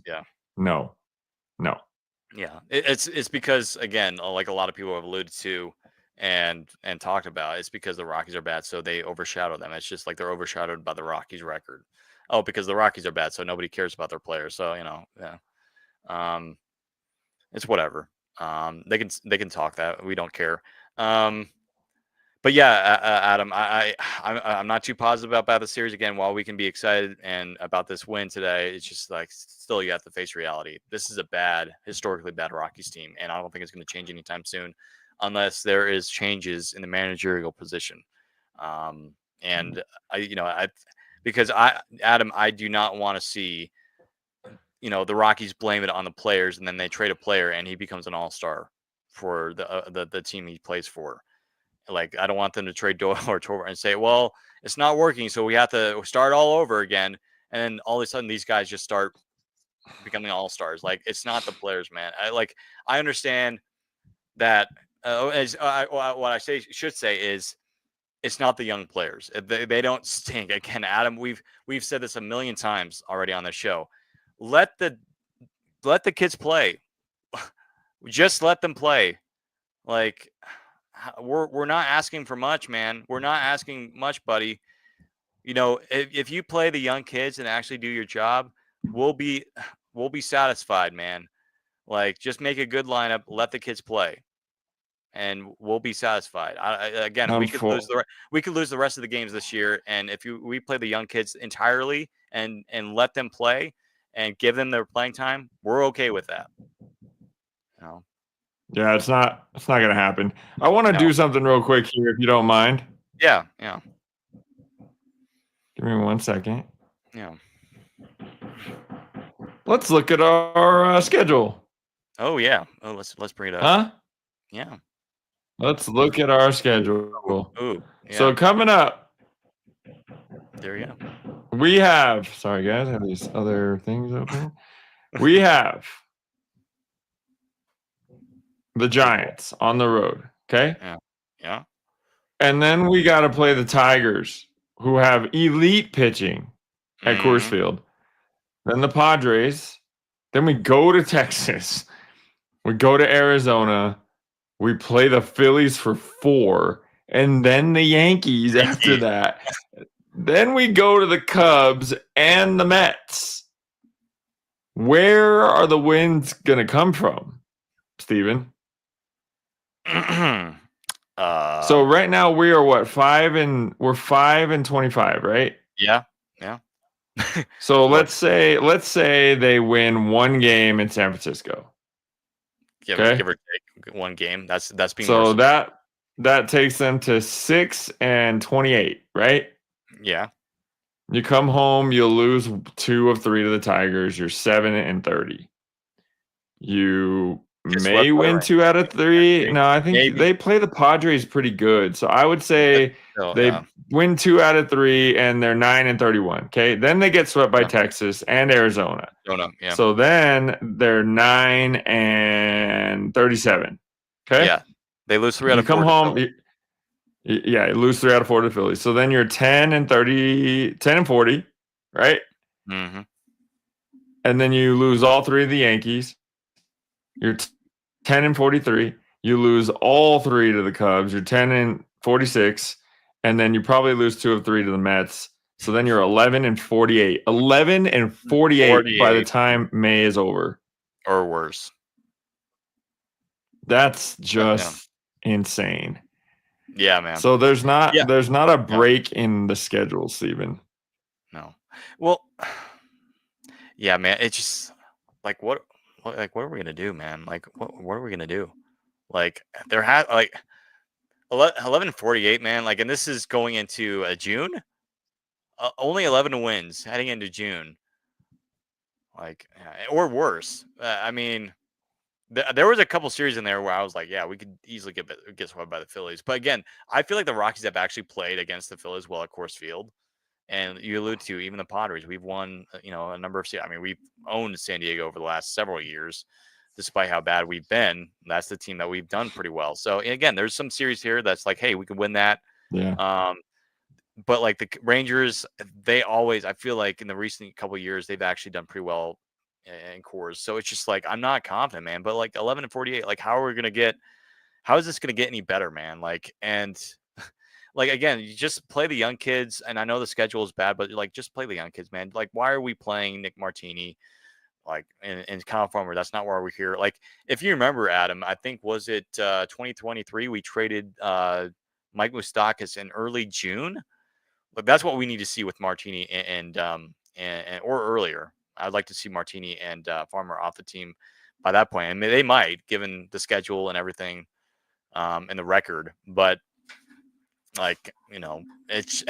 no. Yeah, it's because, again, like a lot of people have alluded to and talked about, it's because the Rockies are bad, so they overshadow them. It's just like they're overshadowed by the Rockies record. Oh, because the Rockies are bad, so nobody cares about their players. So it's whatever. They can talk that, we don't care. But yeah, Adam, I'm not too positive about the series. Again, while we can be excited and about this win today, it's just like still you have to face reality. This is a historically bad Rockies team, and I don't think it's going to change anytime soon, unless there is changes in the managerial position. And Adam, I do not want to see the Rockies blame it on the players, and then they trade a player and he becomes an all-star for the team he plays for. Like, I don't want them to trade Doyle or Torber and say, well, it's not working, so we have to start all over again. And then all of a sudden, these guys just start becoming all-stars. Like, it's not the players, man. I understand that what I should say is it's not the young players. They don't stink. Again, Adam, we've said this a million times already on the show. Let the kids play. Just let them play. Like, we're not asking for much, man. We're not asking much, buddy. If you play the young kids and actually do your job, we'll be satisfied, man. Like, just make a good lineup, let the kids play, and we'll be satisfied. Again, we could lose the rest of the games this year, and if we play the young kids entirely and let them play and give them their playing time, we're okay with that. Yeah, it's not gonna happen. I want to do something real quick here, if you don't mind. Yeah. Give me 1 second. Yeah. Let's look at our schedule. Oh yeah. Oh, let's bring it up. Huh? Yeah. Let's look at our schedule. Ooh. Yeah. So coming up, there you go. We have. Sorry, guys. I have these other things open. We have the Giants on the road. Okay. Yeah. And then we got to play the Tigers, who have elite pitching at Coors Field. Then the Padres. Then we go to Texas. We go to Arizona. We play the Phillies for 4. And then the Yankees after that. Then we go to the Cubs and the Mets. Where are the wins going to come from, Steven? So right now we are what, 5 and 25, right? Yeah. So let's say they win 1 game in San Francisco. Give or take 1 game. That's being so that takes them to 6 and 28, right? Yeah. You come home, you'll lose 2 of 3 to the Tigers. You're 7 and 30. You may win 2 out of 3. No, I think they play the Padres pretty good. So I would say they win 2 out of 3 and they're 9 and 31. Okay. Then they get swept by Texas and Arizona. So then they're 9 and 37. Okay. Yeah. They lose 3 out of 4. You come home. You lose 3 out of 4 to the Phillies. So then you're 10 and 40, right? Mm-hmm. And then you lose all 3 of the Yankees. You're 10 and 43. You lose all 3 to the Cubs. You're 10 and 46. And then you probably lose 2 of 3 to the Mets. So then you're 11 and 48. 11 and 48 by the time May is over. Or worse. That's just insane. Yeah, man. So there's not a break in the schedule, Steven. No. Well, yeah, man. It's just like what are we gonna do, man? Like what are we gonna do? Like there had 11-48, man. Like, and this is going into June. Only 11 wins heading into June. Like, or worse. I mean, there was a couple series in there where I was like, yeah, we could easily get swept by the Phillies. But again, I feel like the Rockies have actually played against the Phillies well at Coors Field. And you allude to even the Padres. We've won, a number of. I mean, we've owned San Diego over the last several years, despite how bad we've been. That's the team that we've done pretty well. So again, there's some series here that's like, hey, we could win that. Yeah. But like the Rangers, they always, I feel like in the recent couple of years, they've actually done pretty well in Coors. So it's just like I'm not confident, man. But like 11 and 48, like how is this gonna get any better, man? Like, and like again, you just play the young kids. And I know the schedule is bad, but like just play the young kids, man. Like, why are we playing Nick Martini? Like in Kyle Farmer, that's not why we're here. Like, if you remember, Adam, I think was it 2023 we traded Mike Moustakas in early June. But that's what we need to see with Martini and or earlier. I'd like to see Martini and Farmer off the team by that point. I mean, they might, given the schedule and everything, and the record. But like, it's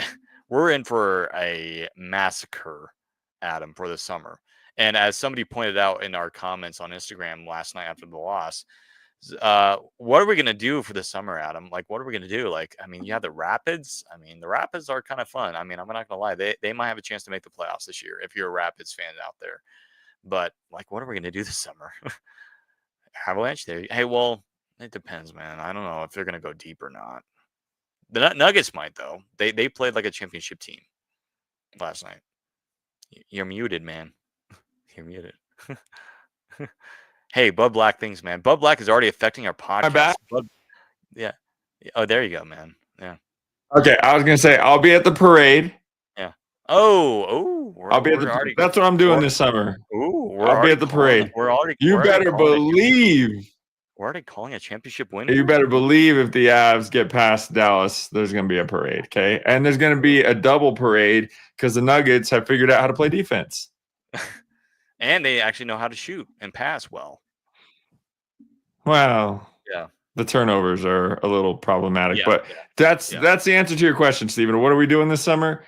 we're in for a massacre, Adam, for the summer. And as somebody pointed out in our comments on Instagram last night after the loss, what are we going to do for the summer, Adam? Like, what are we going to do? Like, I mean, you have the Rapids. I mean, the Rapids are kind of fun. I mean, I'm not going to lie. They might have a chance to make the playoffs this year if you're a Rapids fan out there. But like, what are we gonna do this summer? Avalanche there. Hey, well, it depends, man. I don't know if they're gonna go deep or not. The Nuggets might though. They played like a championship team last night. You're muted, man. You're muted. Hey, Bud Black things, man. Bud Black is already affecting our podcast. back? Yeah. Oh, there you go, man. Yeah. Okay, I was gonna say I'll be at the parade. Yeah. Oh. I'll be at the. That's what I'm doing this summer. I'll be at the parade. You better believe. We're already calling a championship win. You better believe if the Avs get past Dallas, there's going to be a parade, okay? And there's going to be a double parade because the Nuggets have figured out how to play defense. And they actually know how to shoot and pass well. Well, yeah. The turnovers are a little problematic, but that's the answer to your question, Stephen. What are we doing this summer?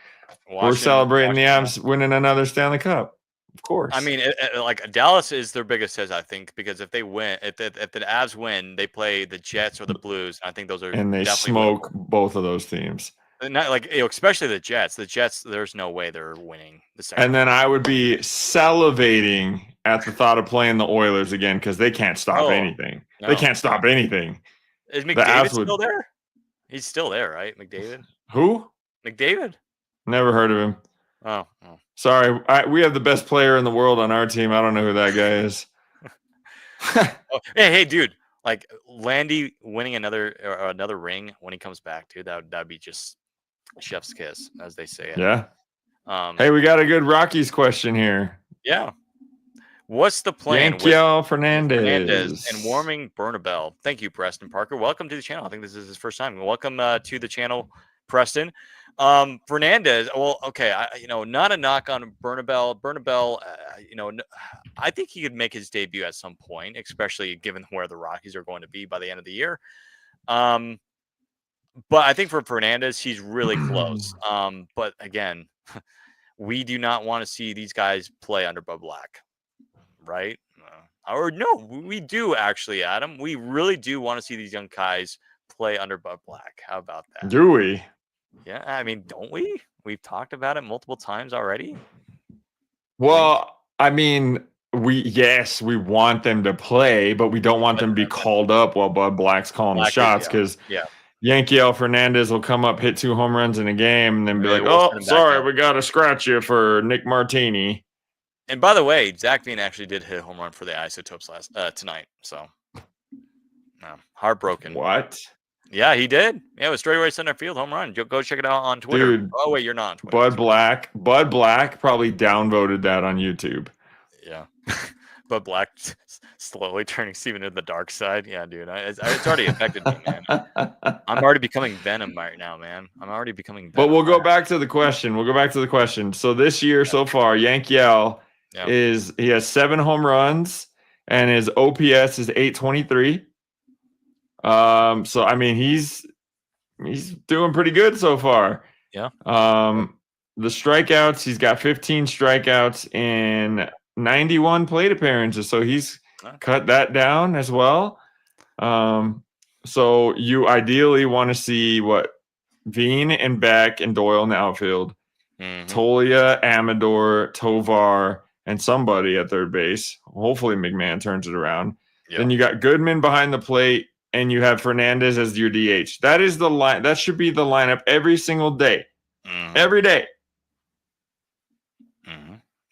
We're celebrating the Avs winning another Stanley Cup. Of course. I mean, like Dallas is their biggest test, I think, because if they win, if the Avs win, they play the Jets or the Blues. I think those are and they smoke both of those teams. Not like especially the Jets. The Jets, there's no way they're winning the second. And then I would be salivating at the thought of playing the Oilers again because they can't stop anything. No. They can't stop anything. Is McDavid still there? He's still there, right? McDavid. Who? McDavid. Never heard of him. Oh. Sorry, we have the best player in the world on our team. I don't know who that guy is. Hey, dude! Like Landy winning another ring when he comes back, dude. That'd be just chef's kiss, as they say it. Yeah. Hey, we got a good Rockies question here. Yeah. What's the plan? Yankiel Fernandez and warming Bernabel. Thank you, Preston Parker. Welcome to the channel. I think this is his first time. Welcome to the channel, Preston. Fernandez. Well, okay. Not a knock on Bernabel. Bernabel, I think he could make his debut at some point, especially given where the Rockies are going to be by the end of the year. But I think for Fernandez, he's really close. But again, we do not want to see these guys play under Bud Black, right? Or no, we do actually, Adam. We really do want to see these young guys play under Bud Black. How about that? Do we? Yeah, I mean, don't we? We've talked about it multiple times already. Well, I mean, we want them to play, but we don't want them to be called up while Bud Black's calling the shots because Yankiel Fernandez will come up, hit 2 home runs in a game, and then be like, "Oh, sorry, we got to scratch you for Nick Martini." And by the way, Zach Veen actually did hit a home run for the Isotopes tonight, so heartbroken. What? Yeah, he did. Yeah, it was straightaway center field home run. Go check it out on Twitter. Dude, oh wait, you're not on Twitter. Bud Black probably downvoted that on YouTube. Yeah. Bud Black slowly turning Steven to the dark side. Yeah, dude. It's already affected me, man. I'm already becoming Venom right now, man. I'm already becoming Venom. But we'll go back to the question. So this year so far, Yankiel he has 7 home runs and his OPS is 823. So I mean he's doing pretty good so far. Yeah. The strikeouts, he's got 15 strikeouts in 91 plate appearances, so he's cut that down as well. So you ideally want to see Veen and Beck and Doyle in the outfield, Tolia, Amador, Tovar, and somebody at third base. Hopefully McMahon turns it around. Yep. Then you got Goodman behind the plate, and you have Fernandez as your DH. That is the line. That should be the lineup every single day, every day.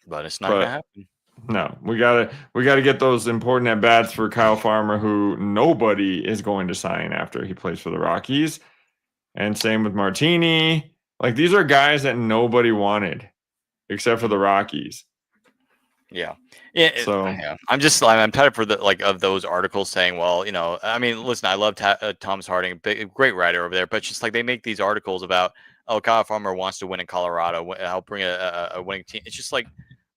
But it's not gonna happen. No, we gotta get those important at bats for Kyle Farmer, who nobody is going to sign after he plays for the Rockies, and same with Martini. Like these are guys that nobody wanted, except for the Rockies. Yeah. So I'm tired for of those articles saying, well, I mean, listen, I love Thomas Harding, great writer over there, but just like they make these articles about, oh, Kyle Farmer wants to win in Colorado, help bring a winning team. It's just like,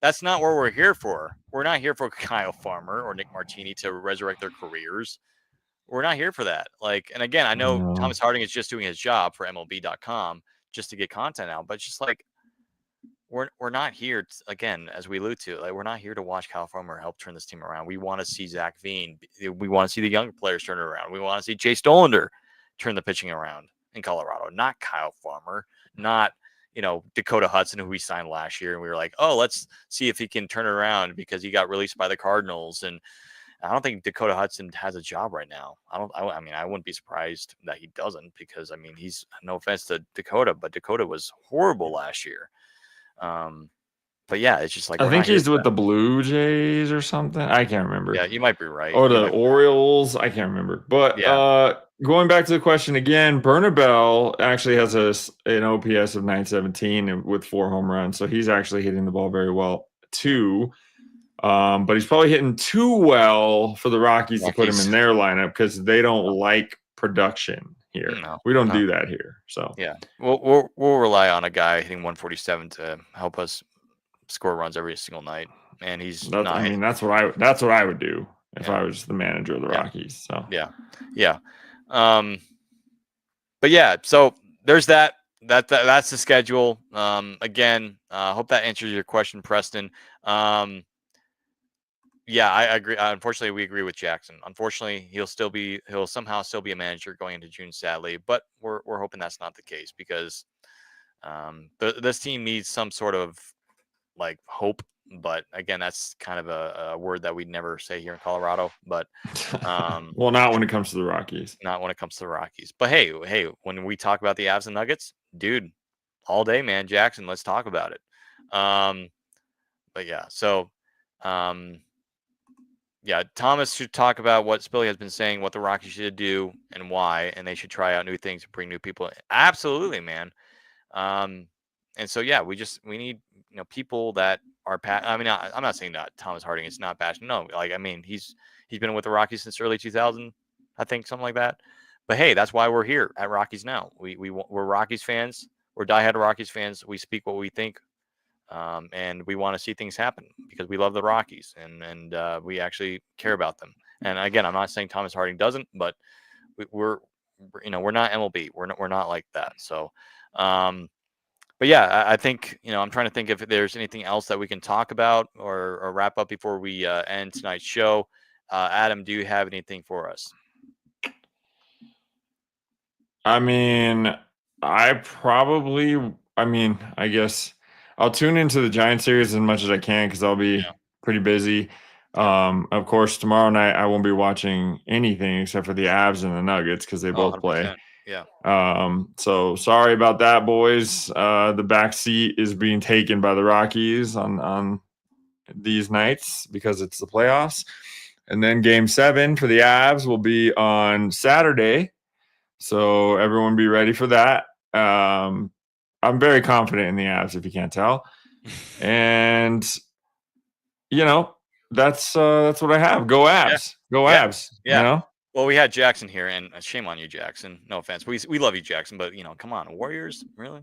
that's not what we're here for. We're not here for Kyle Farmer or Nick Martini to resurrect their careers. We're not here for that. Like, and again, I know Thomas Harding is just doing his job for MLB.com just to get content out, but it's just like, we're not here again, as we allude to, like we're not here to watch Kyle Farmer help turn this team around. We want to see Zach Veen. We want to see the younger players turn it around. We want to see Jay Stolander turn the pitching around in Colorado, not Kyle Farmer, not Dakota Hudson, who we signed last year, and we were like, oh, let's see if he can turn it around because he got released by the Cardinals, and I don't think Dakota Hudson has a job right now. I mean, I wouldn't be surprised that he doesn't because, I mean, he's no offense to Dakota, but Dakota was horrible last year. But yeah, it's just like I we're think not here he's for with that. the Blue Jays or something. I can't remember. Yeah, you might be right. Or the Orioles. I can't remember. But going back to the question again, Bernabel actually has an OPS of 917 with 4 home runs. So he's actually hitting the ball very well too. But he's probably hitting too well for the Rockies to put him in their lineup because they don't like production here. We don't do that here. So yeah, we'll rely on a guy hitting 147 to help us score runs every single night. And he's not. I mean, that's what I would do if I was the manager of the Rockies. So yeah. But yeah, so there's that. That's the schedule. Again, hope that answers your question, Preston. Yeah, I agree. Unfortunately, we agree with Jackson. Unfortunately, he'll somehow still be a manager going into June, sadly. But we're hoping that's not the case because this team needs some sort of like hope. But again, that's kind of a word that we'd never say here in Colorado. But well, not when it comes to the Rockies. Not when it comes to the Rockies. But hey, when we talk about the Avs and Nuggets, dude, all day, man, Jackson, let's talk about it. But yeah, so yeah, Thomas should talk about what Spilly has been saying, what the Rockies should do and why, and they should try out new things and bring new people in. Absolutely, man. And so yeah, we need people that are I mean, I'm not saying that Thomas Harding is not passionate. No, like I mean, he's been with the Rockies since early 2000, I think, something like that. But hey, that's why we're here at Rockies now. We're Rockies fans. We're diehard Rockies fans. We speak what we think, and we want to see things happen because we love the Rockies and we actually care about them. And again, I'm not saying Thomas Harding doesn't, but we're not MLB. We're not like that. So. But yeah, I think, I'm trying to think if there's anything else that we can talk about or wrap up before we end tonight's show. Adam, do you have anything for us? I mean, I guess I'll tune into the Giant series as much as I can because I'll be pretty busy. Of course, tomorrow night I won't be watching anything except for the Avs and the Nuggets because they both play. Yeah. So sorry about that, boys. The back seat is being taken by the Rockies on these nights because it's the playoffs. And then game 7 for the Avs will be on Saturday. So everyone be ready for that. I'm very confident in the Avs, if you can't tell. And that's what I have. Go Avs. Go Avs. Yeah. Well, we had Jackson here, and shame on you, Jackson. No offense. We love you, Jackson, but come on, Warriors, really?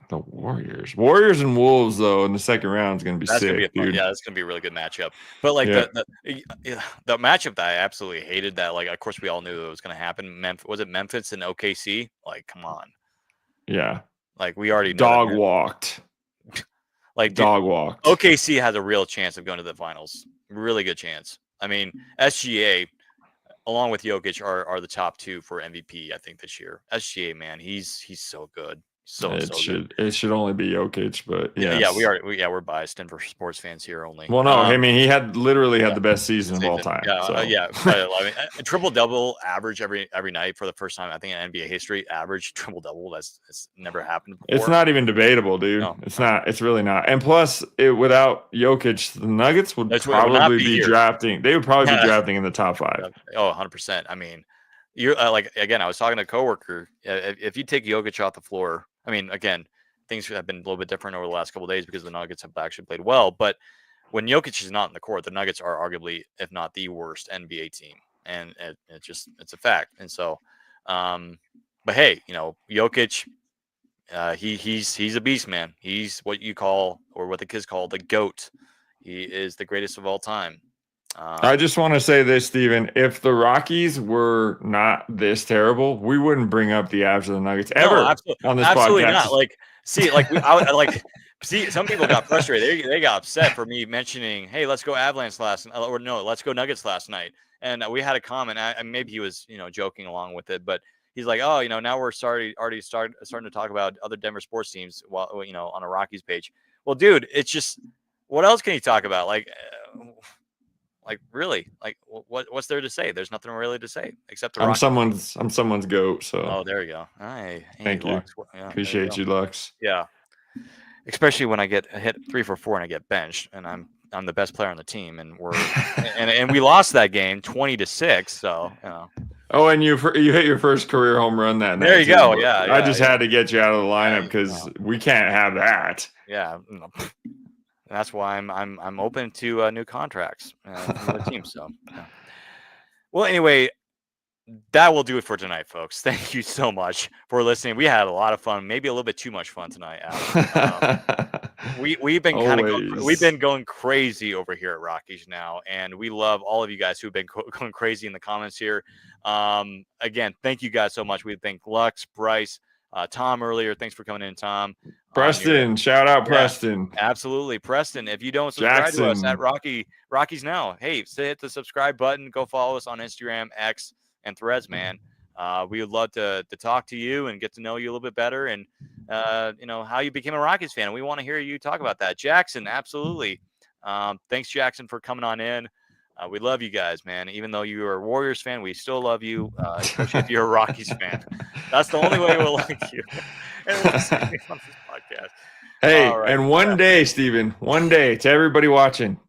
The Warriors and Wolves, though, in the second round is going to be sick, dude. Yeah, that's going to be a really good matchup. But like the matchup that I absolutely hated, that like of course we all knew it was going to happen. Was it Memphis and OKC? Like, come on. Yeah. Like we already know dog walked. Like dog walked. OKC has a real chance of going to the finals. Really good chance. I mean, SGA along with Jokic are the top 2 for MVP, I think, this year. SGA, man, he's so good. It should only be Jokic, but yes. Yeah, we're biased Denver sports fans here only. Well, no, I mean he had the best season of all time. Yeah, I mean, a triple double average every night for the first time I think in NBA history. Average triple double that's never happened before. It's not even debatable, dude. No, it's not. It's really not. And plus, without Jokic, the Nuggets would probably be drafting. They would probably be drafting in the top 5. Oh, 100%. I mean, you're like again. I was talking to a coworker. If you take Jokic off the floor. I mean, again, things have been a little bit different over the last couple of days because the Nuggets have actually played well. But when Jokic is not in the court, the Nuggets are arguably, if not the worst NBA team, and it's a fact. And so, but hey, Jokic, he's a beast, man. He's what you call, or what the kids call, the GOAT. He is the greatest of all time. I just want to say this, Steven. If the Rockies were not this terrible, we wouldn't bring up the Avs or the Nuggets ever on this absolutely podcast. Not. Like, see, like see, some people got frustrated. They got upset for me mentioning, "Hey, let's go Avalanche let's go Nuggets last night." And we had a comment. Maybe he was, joking along with it, but he's like, oh, now we're starting to talk about other Denver sports teams while on a Rockies page. Well, dude, it's just what else can you talk about? Like really, like what's there to say? There's nothing really to say except the I'm Rockies. someone's goat. So Oh, there you go. Hey, thank you. Lux. Yeah, there you Appreciate go. you, Lux. Yeah, especially when I get hit 3 for 4 and I get benched, and I'm the best player on the team, and and we lost that game 20-6. So Oh, and you hit your first career home run that there night you too. go. But Yeah, I yeah, just had to get you out of the lineup yeah. because we can't have that. Yeah, that's why I'm open to new contracts from other teams. So yeah. Well, anyway, that will do it for tonight, folks. Thank you so much for listening. We had a lot of fun, maybe a little bit too much fun tonight, Adam. We've been we've Always. been going crazy over here at Rockies now, and we love all of you guys who've been going crazy in the comments here. Again, thank you guys so much. We thank Lux, Bryce, Tom earlier. Thanks for coming in, Tom. Preston, shout out Yeah, Preston. absolutely, Preston. If you don't subscribe to us Jackson. at Rockies Now, hey, hit the subscribe button. Go follow us on Instagram, X, and Threads, man. We would love to talk to you and get to know you a little bit better, and how you became a Rockies fan. We want to hear you talk about that, Jackson. Absolutely. Thanks, Jackson, for coming on in. We love you guys, man. Even though you are a Warriors fan, we still love you, especially if you're a Rockies fan. That's the only way we'll like you. And we'll see you on this podcast. Hey, All right. and one day, Steven, one day, to everybody watching,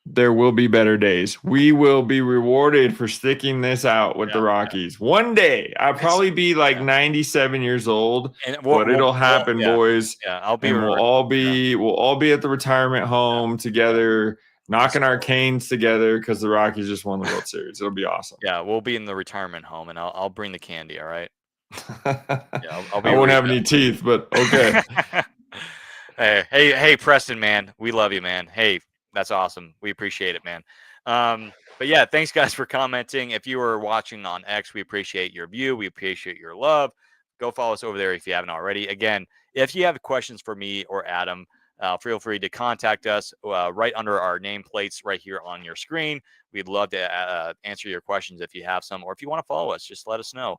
there will be better days. We will be rewarded for sticking this out with the Rockies. One day, I'll probably be like 97 years old, but it'll happen, boys. Yeah, I'll be. And we'll all be at the retirement home together, knocking our canes together because the Rockies just won the World Series. It'll be awesome. Yeah, we'll be in the retirement home, and I'll bring the candy. All right. Yeah, I'll be. I won't have any teeth, but okay. Hey, Preston, man, we love you, man. Hey, that's awesome. We appreciate it, man. But yeah, thanks guys for commenting. If you are watching on X, we appreciate your view. We appreciate your love. Go follow us over there if you haven't already. Again, if you have questions for me or Adam, feel free to contact us right under our nameplates right here on your screen. We'd love to answer your questions if you have some, or if you want to follow us, just let us know.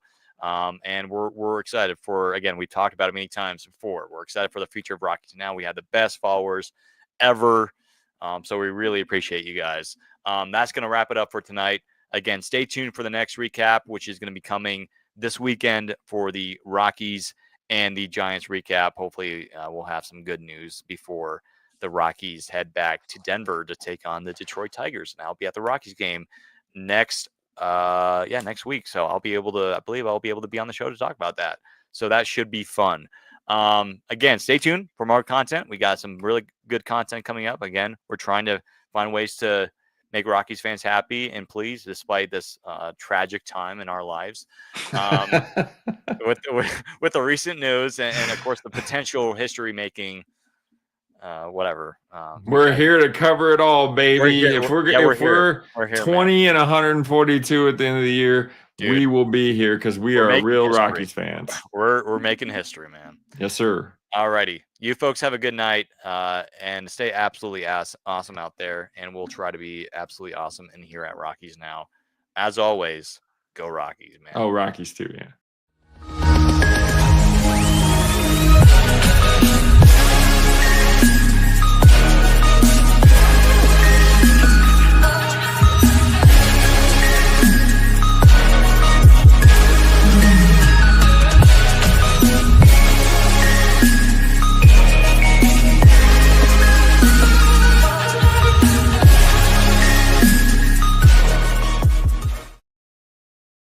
And we're excited for, again, we talked about it many times before. We're excited for the future of Rockies. Now we have the best followers ever. So we really appreciate you guys. That's going to wrap it up for tonight. Again, stay tuned for the next recap, which is going to be coming this weekend for the Rockies and the Giants recap. Hopefully we'll have some good news before the Rockies head back to Denver to take on the Detroit Tigers. And I'll be at the Rockies game next week. So I believe I'll be able to be on the show to talk about that. So that should be fun. Again, stay tuned for more content. We got some really good content coming up. Again, we're trying to find ways to make Rockies fans happy and pleased despite this tragic time in our lives. With the recent news and of course the potential history making whatever. We're here to cover it all, baby. If we're 20 and 142 at the end of the year, dude, we will be here because we are real history. Rockies fans. We're making history, man. Yes, sir. All righty. You folks have a good night and stay absolutely awesome out there. And we'll try to be absolutely awesome in here at Rockies Now. As always, go Rockies, man. Oh, Rockies too, yeah.